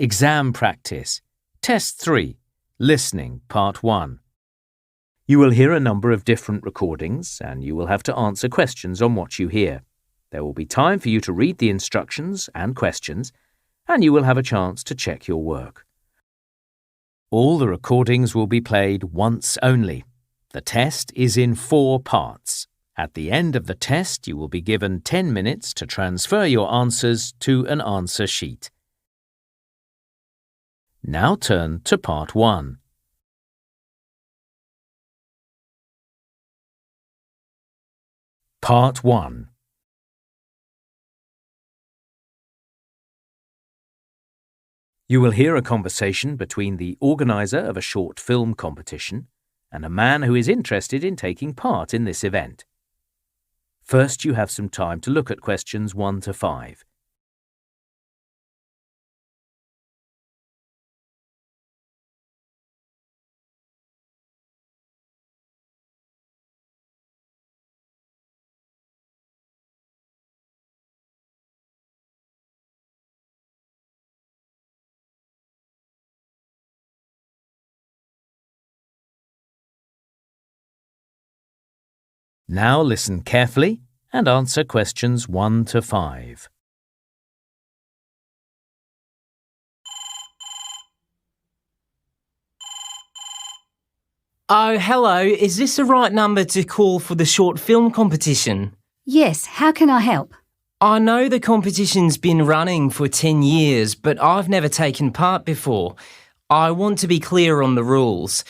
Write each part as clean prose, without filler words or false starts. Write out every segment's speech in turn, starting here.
Exam Practice. Test 3. Listening, Part 1. You will hear a number of different recordings and you will have to answer questions on what you hear. There will be time for you to read the instructions and questions, and you will have a chance to check your work. All the recordings will be played once only. The test is in 4 parts. At the end of the test, you will be given 10 minutes to transfer your answers to an answer sheet. Now turn to Part 1. Part 1. You will hear a conversation between the organizer of a short film competition and a man who is interested in taking part in this event. First, you have some time to look at questions 1 to 5. Now listen carefully and answer questions 1 to 5. Oh, hello. Is this the right number to call for the short film competition? Yes, how can I help? I know the competition's been running for 10 years, but I've never taken part before. I want to be clear on the rules.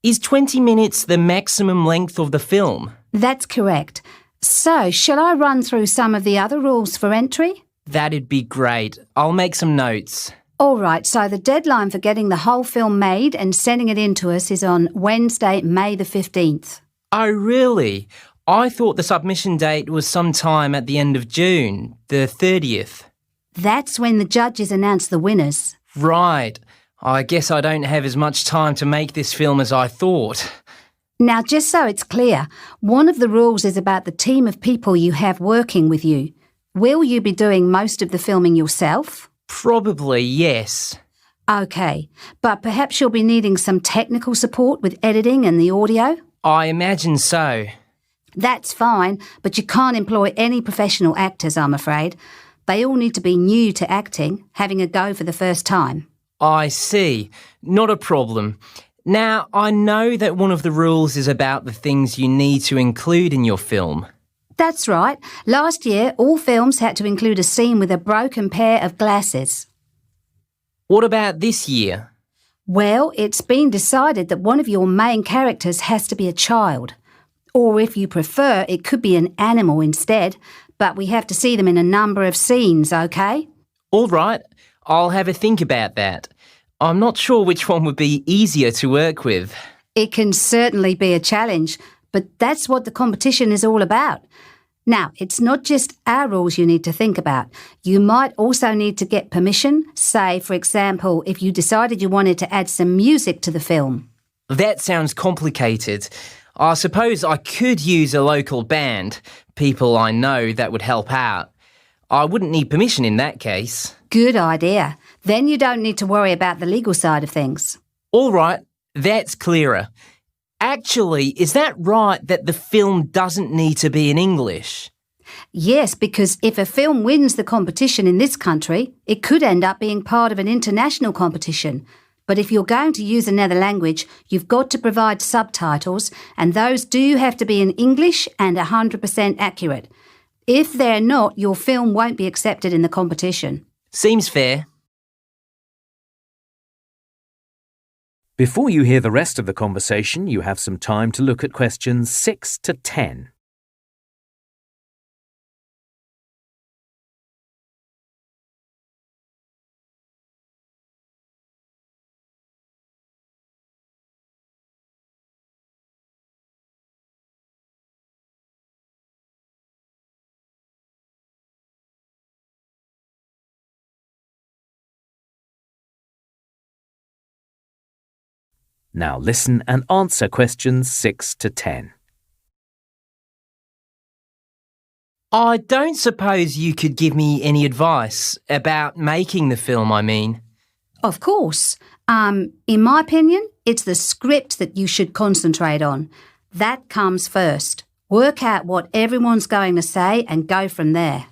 Is 20 minutes the maximum length of the film? That's correct. So, shall I run through some of the other rules for entry? That'd be great. I'll make some notes. All right, so the deadline for getting the whole film made and sending it in to us is on Wednesday, May the 15th. Oh, really? I thought the submission date was sometime at the end of June, the 30th. That's when the judges announce the winners. Right. I guess I don't have as much time to make this film as I thought. Now, just so it's clear, one of the rules is about the team of people you have working with you. Will you be doing most of the filming yourself? Probably, yes. OK, but perhaps you'll be needing some technical support with editing and the audio? I imagine so. That's fine, but you can't employ any professional actors, I'm afraid. They all need to be new to acting, having a go for the first time. I see. Not a problem. Now, I know that one of the rules is about the things you need to include in your film. That's right. Last year, all films had to include a scene with a broken pair of glasses. What about this year? Well, it's been decided that one of your main characters has to be a child. Or if you prefer, it could be an animal instead, but we have to see them in a number of scenes, OK? All right. I'll have a think about that. I'm not sure which one would be easier to work with. It can certainly be a challenge, but that's what the competition is all about. Now, it's not just our rules you need to think about. You might also need to get permission, say, for example, if you decided you wanted to add some music to the film. That sounds complicated. I suppose I could use a local band, people I know that would help out. I wouldn't need permission in that case. Good idea. Then you don't need to worry about the legal side of things. All right, that's clearer. Actually, is that right that the film doesn't need to be in English? Yes, because if a film wins the competition in this country, it could end up being part of an international competition. But if you're going to use another language, you've got to provide subtitles, and those do have to be in English and 100% accurate. If they're not, your film won't be accepted in the competition. Seems fair. Before you hear the rest of the conversation, you have some time to look at questions 6 to 10. Now listen and answer questions 6 to 10. I don't suppose you could give me any advice about making the film, I mean. Of course. In my opinion, it's the script that you should concentrate on. That comes first. Work out what everyone's going to say and go from there.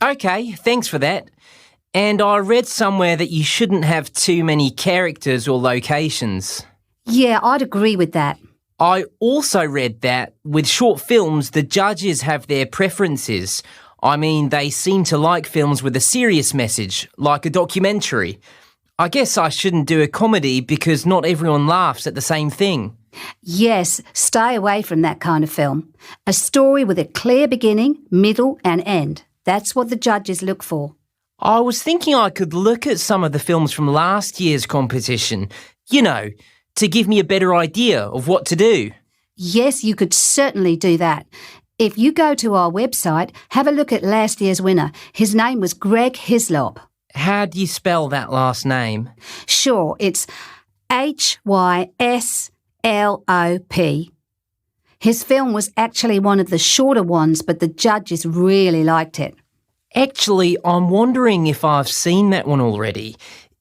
Okay, thanks for that. And I read somewhere that you shouldn't have too many characters or locations. Yeah, I'd agree with that. I also read that with short films, the judges have their preferences. I mean, they seem to like films with a serious message, like a documentary. I guess I shouldn't do a comedy because not everyone laughs at the same thing. Yes, stay away from that kind of film. A story with a clear beginning, middle and end. That's what the judges look for. I was thinking I could look at some of the films from last year's competition, you know, to give me a better idea of what to do. Yes, you could certainly do that. If you go to our website, have a look at last year's winner. His name was Greg Hislop. How do you spell that last name? Sure, it's Hyslop. His film was actually one of the shorter ones, but the judges really liked it. Actually, I'm wondering if I've seen that one already.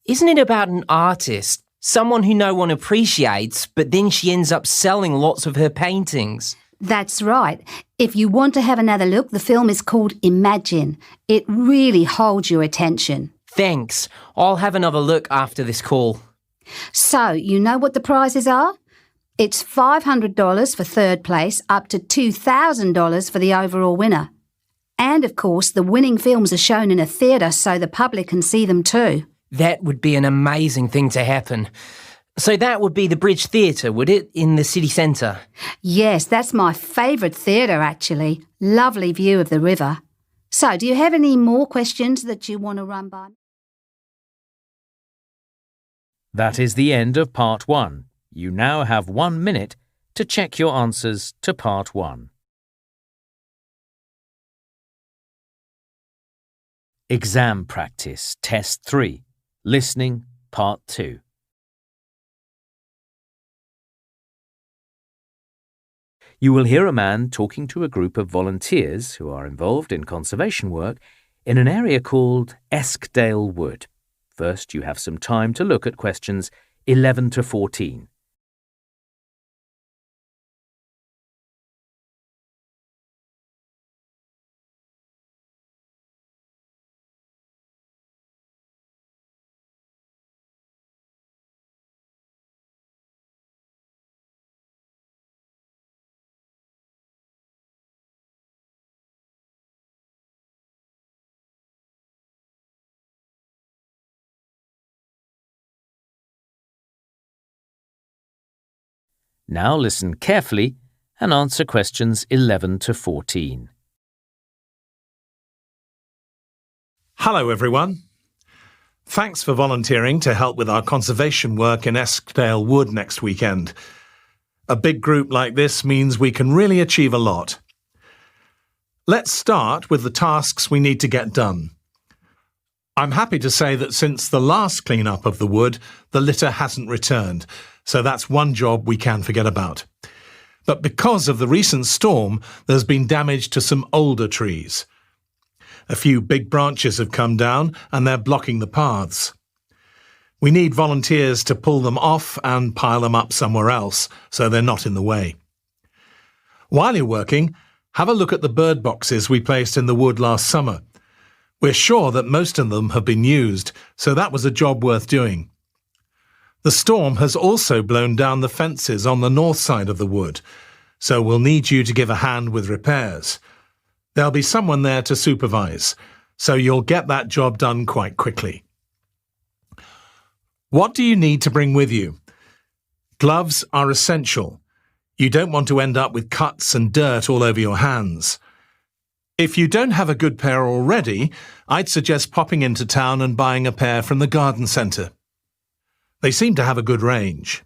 Isn't it about an artist, someone who no one appreciates, but then she ends up selling lots of her paintings? That's right. If you want to have another look, the film is called Imagine. It really holds your attention. Thanks. I'll have another look after this call. So, you know what the prizes are? It's $500 for third place, up to $2,000 for the overall winner. And, of course, the winning films are shown in a theatre so the public can see them too. That would be an amazing thing to happen. So that would be the Bridge Theatre, would it, in the city centre? Yes, that's my favourite theatre, actually. Lovely view of the river. So, do you have any more questions that you want to run by? That is the end of Part 1. You now have 1 minute to check your answers to Part 1. Exam Practice Test 3. Listening Part 2. You will hear a man talking to a group of volunteers who are involved in conservation work in an area called Eskdale Wood. First, you have some time to look at questions 11 to 14. Now listen carefully and answer questions 11 to 14. Hello, everyone. Thanks for volunteering to help with our conservation work in Eskdale Wood next weekend. A big group like this means we can really achieve a lot. Let's start with the tasks we need to get done. I'm happy to say that since the last clean-up of the wood, the litter hasn't returned, so that's one job we can forget about. But because of the recent storm, there's been damage to some older trees. A few big branches have come down and they're blocking the paths. We need volunteers to pull them off and pile them up somewhere else so they're not in the way. While you're working, have a look at the bird boxes we placed in the wood last summer. We're sure that most of them have been used, so that was a job worth doing. The storm has also blown down the fences on the north side of the wood, so we'll need you to give a hand with repairs. There'll be someone there to supervise, so you'll get that job done quite quickly. What do you need to bring with you? Gloves are essential. You don't want to end up with cuts and dirt all over your hands. If you don't have a good pair already, I'd suggest popping into town and buying a pair from the garden centre. They seem to have a good range.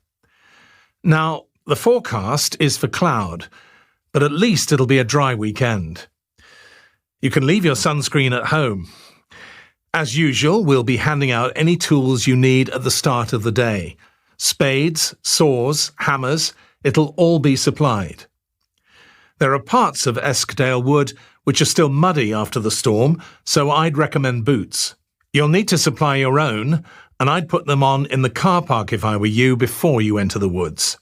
Now, the forecast is for cloud, but at least it'll be a dry weekend. You can leave your sunscreen at home. As usual, we'll be handing out any tools you need at the start of the day. Spades, saws, hammers, it'll all be supplied. There are parts of Eskdale Wood which are still muddy after the storm, so I'd recommend boots. You'll need to supply your own, and I'd put them on in the car park if I were you before you enter the woods.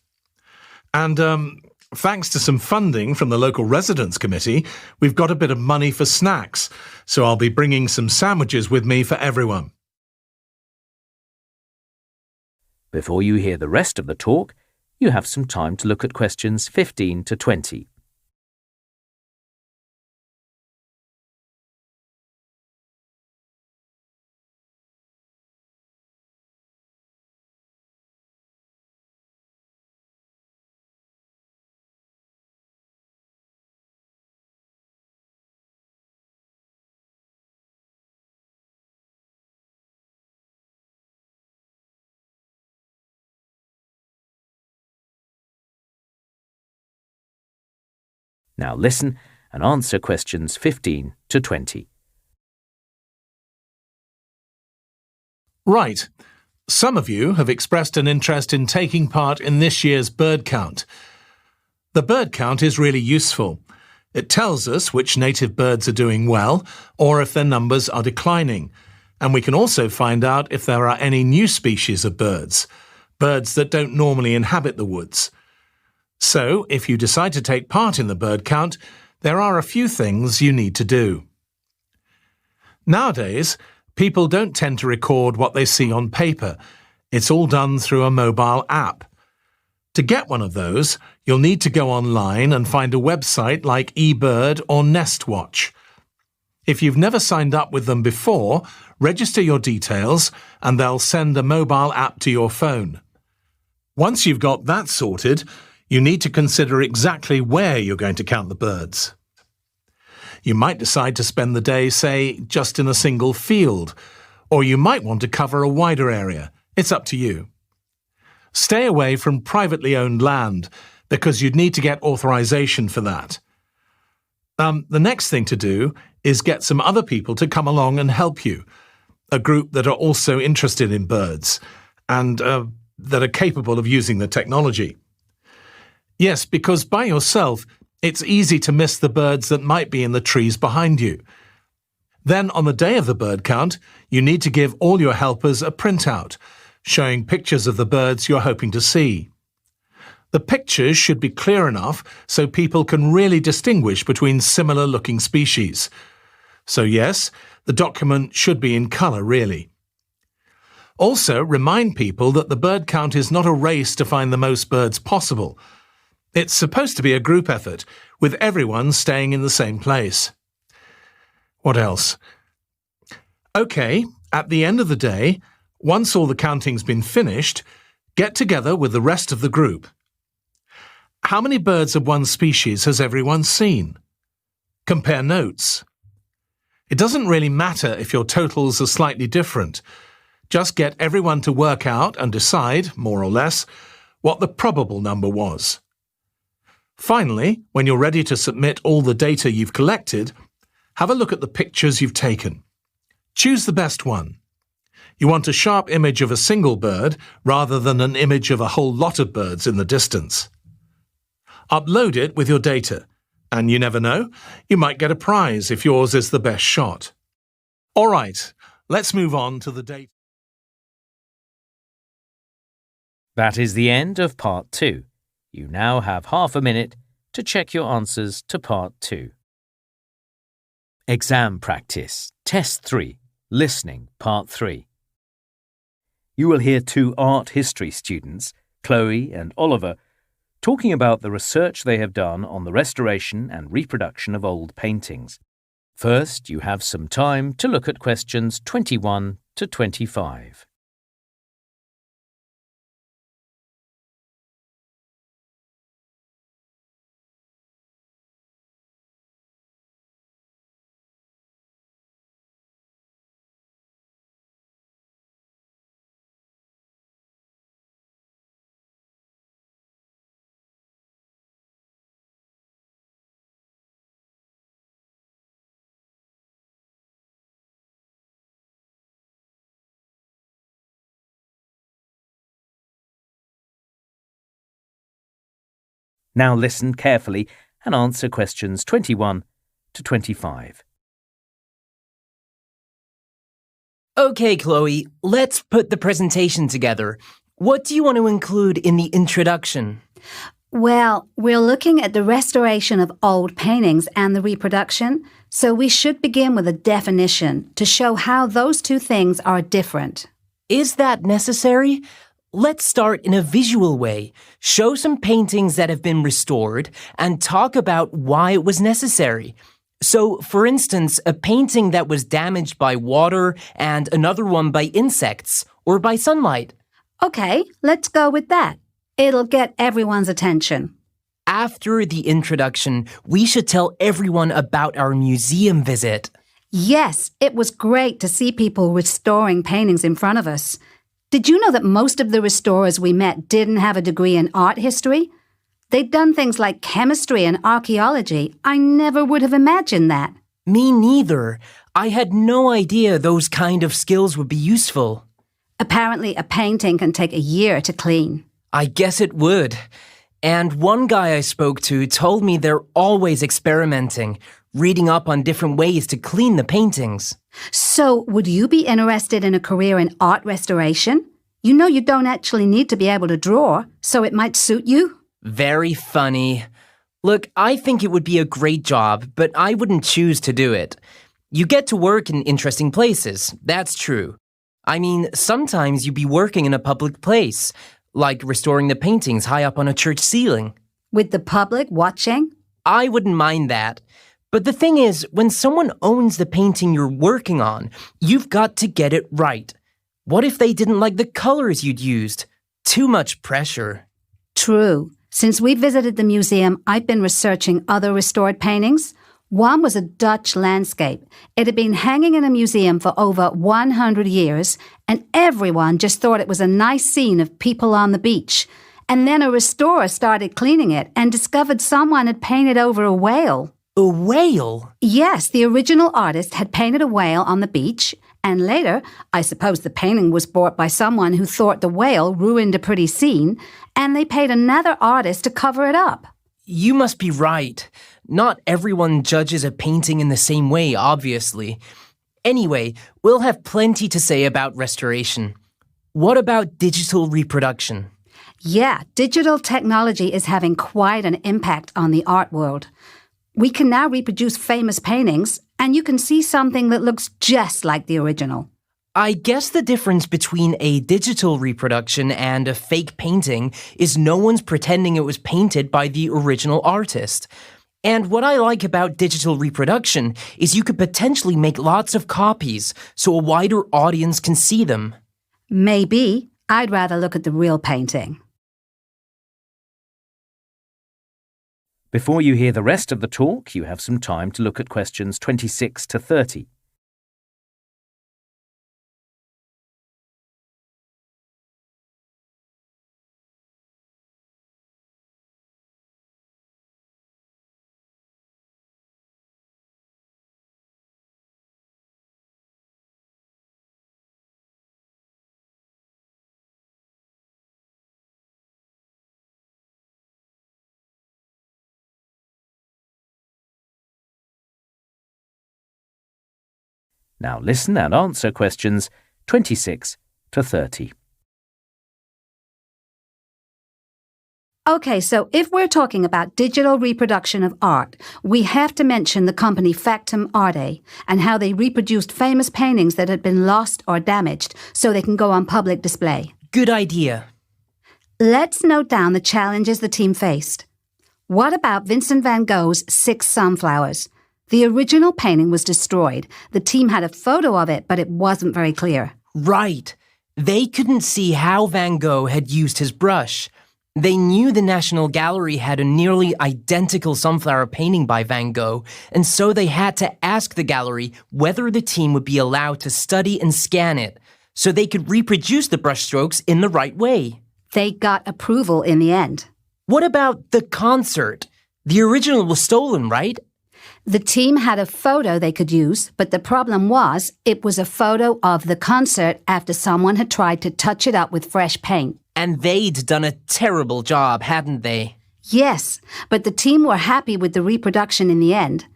And thanks to some funding from the local residents committee, we've got a bit of money for snacks, so I'll be bringing some sandwiches with me for everyone. Before you hear the rest of the talk, you have some time to look at questions 15 to 20. Now listen and answer questions 15 to 20. Right. Some of you have expressed an interest in taking part in this year's bird count. The bird count is really useful. It tells us which native birds are doing well or if their numbers are declining. And we can also find out if there are any new species of birds that don't normally inhabit the woods. So, if you decide to take part in the bird count, there are a few things you need to do. Nowadays, people don't tend to record what they see on paper. It's all done through a mobile app. To get one of those, you'll need to go online and find a website like eBird or NestWatch. If you've never signed up with them before, register your details and they'll send a mobile app to your phone. Once you've got that sorted, you need to consider exactly where you're going to count the birds. You might decide to spend the day, say, just in a single field, or you might want to cover a wider area. It's up to you. Stay away from privately owned land, because you'd need to get authorization for that. The next thing to do is get some other people to come along and help you, a group that are also interested in birds and that are capable of using the technology. Yes, because by yourself, it's easy to miss the birds that might be in the trees behind you. Then, on the day of the bird count, you need to give all your helpers a printout, showing pictures of the birds you're hoping to see. The pictures should be clear enough so people can really distinguish between similar-looking species. So yes, the document should be in colour, really. Also, remind people that the bird count is not a race to find the most birds possible. It's supposed to be a group effort, with everyone staying in the same place. What else? OK, at the end of the day, once all the counting's been finished, get together with the rest of the group. How many birds of one species has everyone seen? Compare notes. It doesn't really matter if your totals are slightly different. Just get everyone to work out and decide, more or less, what the probable number was. Finally, when you're ready to submit all the data you've collected, have a look at the pictures you've taken. Choose the best one. You want a sharp image of a single bird rather than an image of a whole lot of birds in the distance. Upload it with your data, and you never know, you might get a prize if yours is the best shot. All right, let's move on to the data. That is the end of Part 2. You now have half a minute to check your answers to Part 2. Exam Practice, Test 3, Listening, Part 3. You will hear two art history students, Chloe and Oliver, talking about the research they have done on the restoration and reproduction of old paintings. First, you have some time to look at questions 21 to 25. Now listen carefully and answer questions 21 to 25. Okay, Chloe, let's put the presentation together. What do you want to include in the introduction? Well, we're looking at the restoration of old paintings and the reproduction, so we should begin with a definition to show how those two things are different. Is that necessary? Let's start in a visual way, show some paintings that have been restored, and talk about why it was necessary. So, for instance, a painting that was damaged by water and another one by insects or by sunlight. Okay, let's go with that. It'll get everyone's attention. After the introduction, we should tell everyone about our museum visit. Yes, it was great to see people restoring paintings in front of us. Did you know that most of the restorers we met didn't have a degree in art history? They'd done things like chemistry and archaeology. I never would have imagined that. Me neither. I had no idea those kind of skills would be useful. Apparently, a painting can take a year to clean. I guess it would. And one guy I spoke to told me they're always experimenting, reading up on different ways to clean the paintings. So, would you be interested in a career in art restoration? You know you don't actually need to be able to draw, so it might suit you. Very funny. Look, I think it would be a great job, but I wouldn't choose to do it. You get to work in interesting places, that's true. I mean, sometimes you'd be working in a public place, like restoring the paintings high up on a church ceiling. With the public watching? I wouldn't mind that. But the thing is, when someone owns the painting you're working on, you've got to get it right. What if they didn't like the colors you'd used? Too much pressure. True. Since we visited the museum, I've been researching other restored paintings. One was a Dutch landscape. It had been hanging in a museum for over 100 years, and everyone just thought it was a nice scene of people on the beach. And then a restorer started cleaning it and discovered someone had painted over a whale. A whale? Yes, the original artist had painted a whale on the beach, and later, I suppose the painting was bought by someone who thought the whale ruined a pretty scene, and they paid another artist to cover it up. You must be right. Not everyone judges a painting in the same way, obviously. Anyway, we'll have plenty to say about restoration. What about digital reproduction? Yeah, digital technology is having quite an impact on the art world. We can now reproduce famous paintings, and you can see something that looks just like the original. I guess the difference between a digital reproduction and a fake painting is no one's pretending it was painted by the original artist. And what I like about digital reproduction is you could potentially make lots of copies so a wider audience can see them. Maybe. I'd rather look at the real painting. Before you hear the rest of the talk, you have some time to look at questions 26 to 30. Now listen and answer questions 26 to 30. Okay, so if we're talking about digital reproduction of art, we have to mention the company Factum Arte and how they reproduced famous paintings that had been lost or damaged so they can go on public display. Good idea. Let's note down the challenges the team faced. What about Vincent van Gogh's 6 Sunflowers? The original painting was destroyed. The team had a photo of it, but it wasn't very clear. Right. They couldn't see how Van Gogh had used his brush. They knew the National Gallery had a nearly identical sunflower painting by Van Gogh, and so they had to ask the gallery whether the team would be allowed to study and scan it, so they could reproduce the brushstrokes in the right way. They got approval in the end. What about the concert? The original was stolen, right? The team had a photo they could use, but the problem was it was a photo of the concert after someone had tried to touch it up with fresh paint. And they'd done a terrible job, hadn't they? Yes, but the team were happy with the reproduction in the end.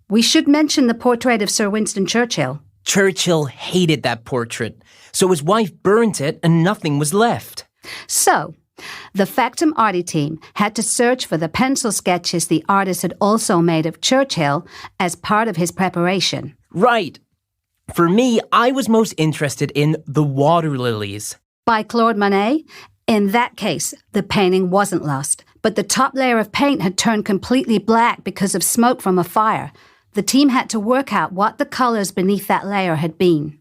We should mention the portrait of Sir Winston Churchill. Churchill hated that portrait, so his wife burnt it and nothing was left. So, the Factum Arty team had to search for the pencil sketches the artist had also made of Churchill as part of his preparation. Right. For me, I was most interested in The Water Lilies. By Claude Monet? In that case, the painting wasn't lost, but the top layer of paint had turned completely black because of smoke from a fire. The team had to work out what the colors beneath that layer had been.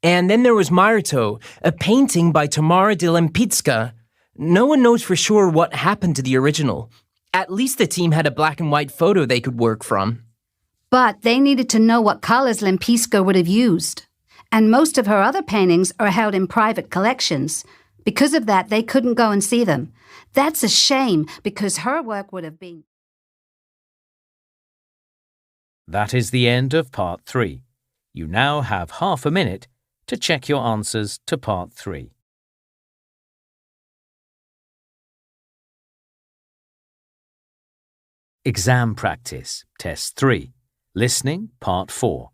And then there was Marto, a painting by Tamara de Lempicka. No one knows for sure what happened to the original. At least the team had a black and white photo they could work from. But they needed to know what colors Lempicka would have used. And most of her other paintings are held in private collections. Because of that, they couldn't go and see them. That's a shame, because her work would have been... That is the end of Part 3. You now have half a minute to check your answers to Part 3. Exam Practice, Test 3. Listening, Part 4.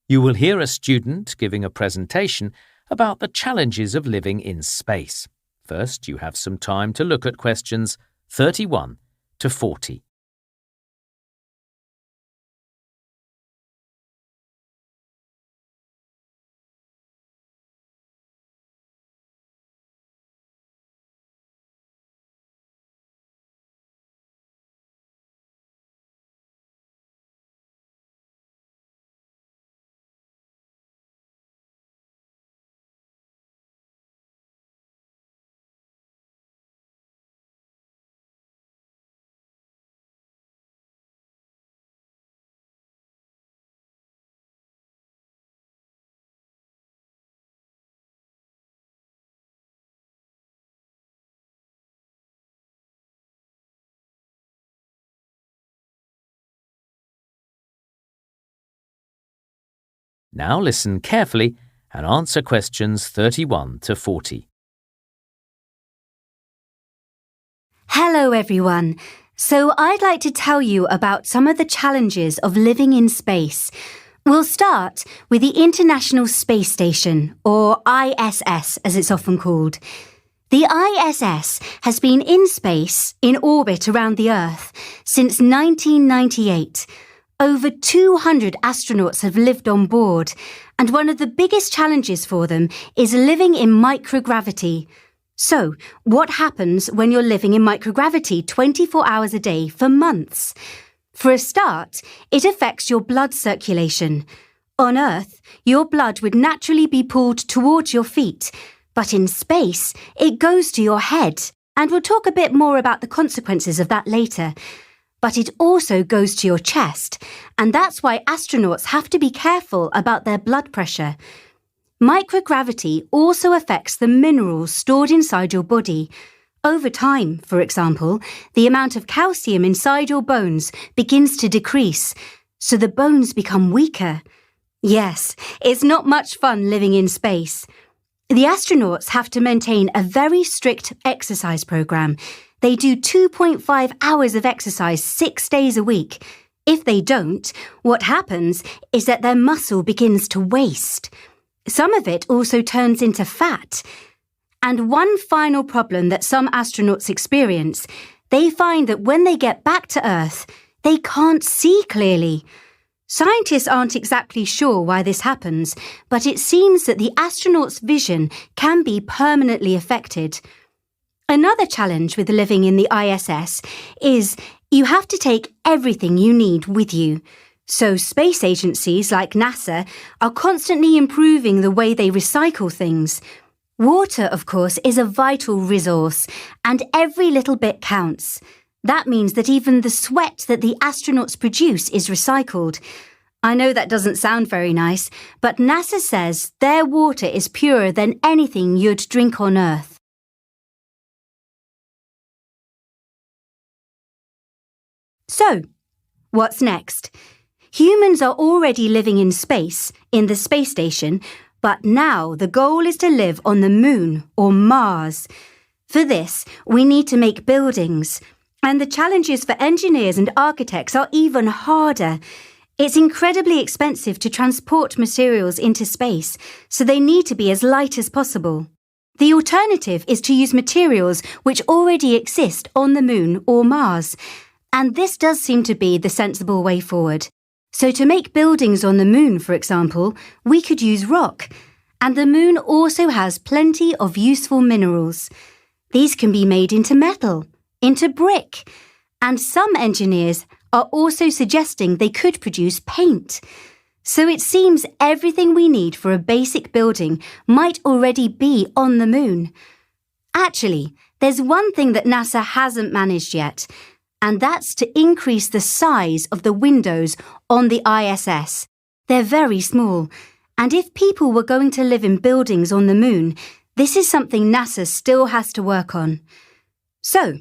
You will hear a student giving a presentation about the challenges of living in space. First, you have some time to look at questions 31 to 40. Now listen carefully and answer questions 31 to 40. Hello everyone. So I'd like to tell you about some of the challenges of living in space. We'll start with the International Space Station, or ISS as it's often called. The ISS has been in space, in orbit around the Earth, since 1998. Over 200 astronauts have lived on board, and one of the biggest challenges for them is living in microgravity. So, what happens when you're living in microgravity 24 hours a day for months? For a start, it affects your blood circulation. On Earth, your blood would naturally be pulled towards your feet, but in space, it goes to your head, and we'll talk a bit more about the consequences of that later. But it also goes to your chest, and that's why astronauts have to be careful about their blood pressure. Microgravity also affects the minerals stored inside your body. Over time, for example, the amount of calcium inside your bones begins to decrease, so the bones become weaker. Yes, it's not much fun living in space. The astronauts have to maintain a very strict exercise program. They do 2.5 hours of exercise 6 days a week. If they don't, what happens is that their muscle begins to waste. Some of it also turns into fat. And one final problem that some astronauts experience, they find that when they get back to Earth, they can't see clearly. Scientists aren't exactly sure why this happens, but it seems that the astronauts' vision can be permanently affected. Another challenge with living in the ISS is you have to take everything you need with you. So space agencies like NASA are constantly improving the way they recycle things. Water, of course, is a vital resource, and every little bit counts. That means that even the sweat that the astronauts produce is recycled. I know that doesn't sound very nice, but NASA says their water is purer than anything you'd drink on Earth. So, what's next? Humans are already living in space, in the space station, but now the goal is to live on the Moon or Mars. For this, we need to make buildings, and the challenges for engineers and architects are even harder. It's incredibly expensive to transport materials into space, so they need to be as light as possible. The alternative is to use materials which already exist on the Moon or Mars, and this does seem to be the sensible way forward. So to make buildings on the Moon, for example, we could use rock, and the Moon also has plenty of useful minerals. These can be made into metal, into brick, and some engineers are also suggesting they could produce paint. So it seems everything we need for a basic building might already be on the Moon. Actually, there's one thing that NASA hasn't managed yet, and that's to increase the size of the windows on the ISS. They're very small, and if people were going to live in buildings on the Moon, this is something NASA still has to work on. So,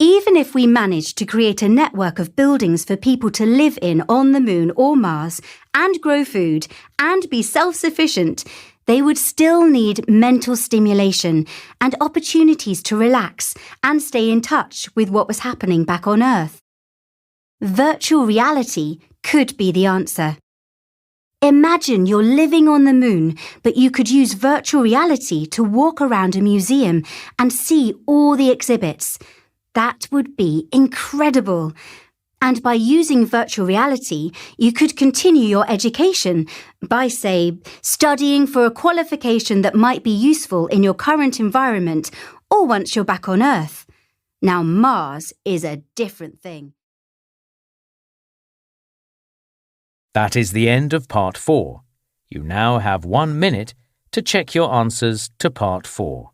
even if we managed to create a network of buildings for people to live in on the Moon or Mars and grow food and be self-sufficient, they would still need mental stimulation and opportunities to relax and stay in touch with what was happening back on Earth. Virtual reality could be the answer. Imagine you're living on the Moon, but you could use virtual reality to walk around a museum and see all the exhibits. That would be incredible. And by using virtual reality, you could continue your education by, say, studying for a qualification that might be useful in your current environment or once you're back on Earth. Now, Mars is a different thing. That is the end of Part 4. You now have 1 minute to check your answers to Part 4.